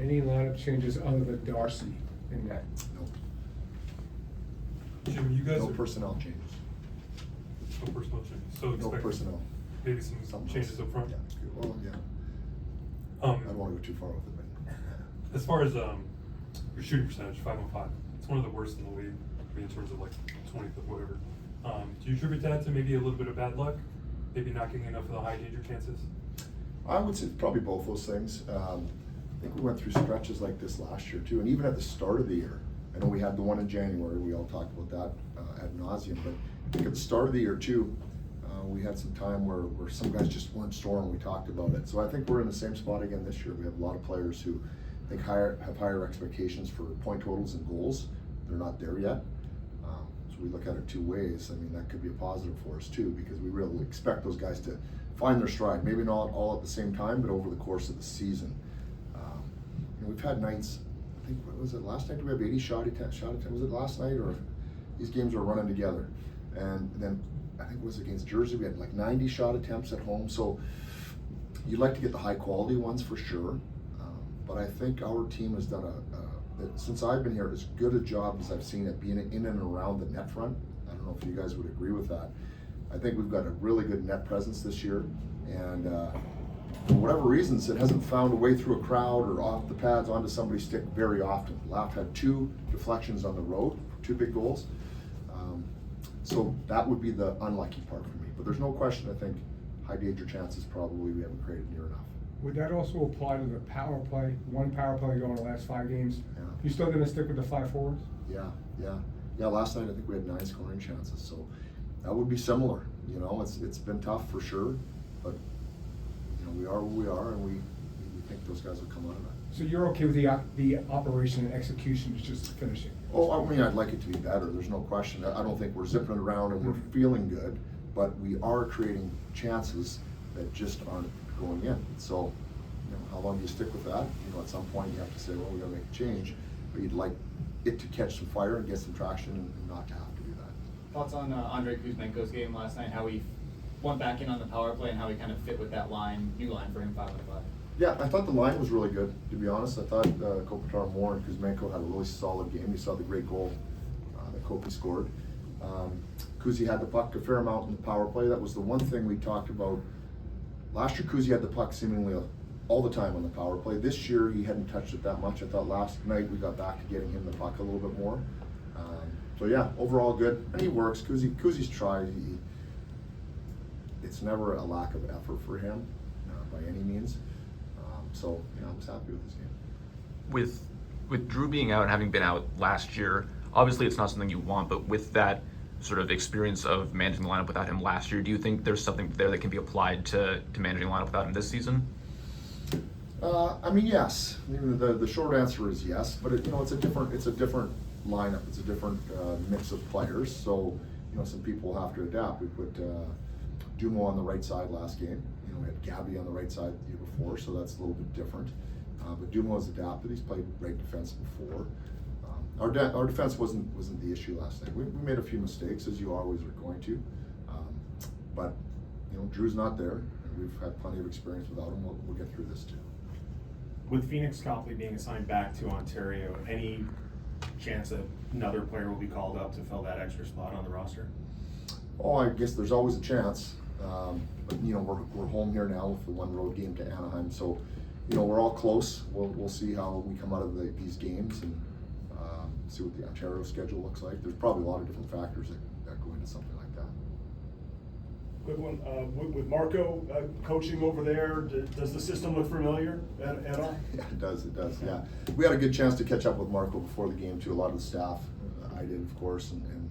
Any lineup changes other than Darcy in that? Nope. Jim, you guys No are. personnel changes. No personnel changes, so No expect personnel. maybe some Something changes else. up front. Yeah, good. Well, yeah. I don't want to go too far with it, but. As far as your shooting percentage, 5-on-5, it's one of the worst in the league. I mean, in terms of like 20th or whatever. Do you attribute that to maybe a little bit of bad luck? Maybe not getting enough of the high danger chances? I would say probably both those things. I think we went through stretches like this last year too, and even at the start of the year. I know we had the one in January, we all talked about that ad nauseum, but I think at the start of the year too, we had some time where some guys just weren't soaring, we talked about it. So I think we're in the same spot again this year. We have a lot of players who I think have higher expectations for point totals and goals. They're not there yet. So we look at it two ways. I mean, that could be a positive for us too, because we really expect those guys to find their stride. Maybe not all at the same time, but over the course of the season. We've had nights, I think, what was it, last night? Did we have 80 shot attempts? Was it last night, or these games were running together? And then I think it was against Jersey, we had like 90 shot attempts at home. So you'd like to get the high quality ones for sure. But I think our team has done since I've been here, as good a job as I've seen at being in and around the net front. I don't know if you guys would agree with that. I think we've got a really good net presence this year, and for whatever reasons, it hasn't found a way through a crowd or off the pads onto somebody's stick very often. Laugh had 2 deflections on the road, 2 big goals. So that would be the unlucky part for me. But there's no question, I think high danger chances probably we haven't created near enough. Would that also apply to the power play? One power play going the last 5 games? Yeah. You still gonna stick with the 5 forwards? Yeah, last night I think we had 9 scoring chances, so that would be similar. You know, it's been tough for sure, but you know, we are where we are, and we think those guys will come out of that. So you're okay with the operation and execution is just finishing? Oh, I mean, I'd like it to be better, there's no question. I don't think we're zipping it around and we're feeling good, but we are creating chances that just aren't going in. So, you know, how long do you stick with that? You know, at some point you have to say, well, we gotta make a change, but you'd like it to catch some fire and get some traction and not to have to do that. Thoughts on Andrei Kuzmenko's game last night, how he went back in on the power play and how he kind of fit with that line, new line for him, 5-on-5? Yeah, I thought the line was really good, to be honest. I thought Kopitar, Moore, and Kuzmenko had a really solid game. You saw the great goal that Kopi scored. Kuzi had the puck a fair amount in the power play. That was the one thing we talked about. Last year, Kuzi had the puck seemingly all the time on the power play. This year, he hadn't touched it that much. I thought last night we got back to getting him the puck a little bit more. So yeah, overall good. And he works. Kuzi's tried. It's never a lack of effort for him by any means. So yeah, I was happy with this game. With Drew being out and having been out last year, obviously it's not something you want, but with that sort of experience of managing the lineup without him last year, do you think there's something there that can be applied to managing the lineup without him this season? I mean, yes. I mean, the short answer is yes, but it's a different lineup. It's a different mix of players. So you know, some people have to adapt. We put Dumo on the right side last game. You know, we had Gabby on the right side the year before, so that's a little bit different. But Dumo has adapted. He's played right defense before. Our defense wasn't the issue last night. We made a few mistakes, as you always are going to. But you know, Drew's not there, and we've had plenty of experience without him. We'll get through this too. With Phoenix Copley being assigned back to Ontario, any chance that another player will be called up to fill that extra spot on the roster? Oh, I guess there's always a chance. But you know, we're home here now with the 1 road game to Anaheim, so you know, we're all close. We'll see how we come out of these games and see what the Ontario schedule looks like. There's probably a lot of different factors that go into something like that. Quick one, with Marco coaching over there, does the system look familiar at all? Yeah, it does, yeah. We had a good chance to catch up with Marco before the game too. A lot of the staff, I did of course, and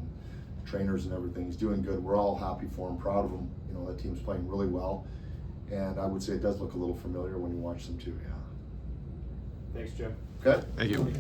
trainers and everything. He's doing good. We're all happy for him, proud of him. You know, that team's playing really well. And I would say it does look a little familiar when you watch them too, yeah. Thanks, Jim. Okay. Thank you.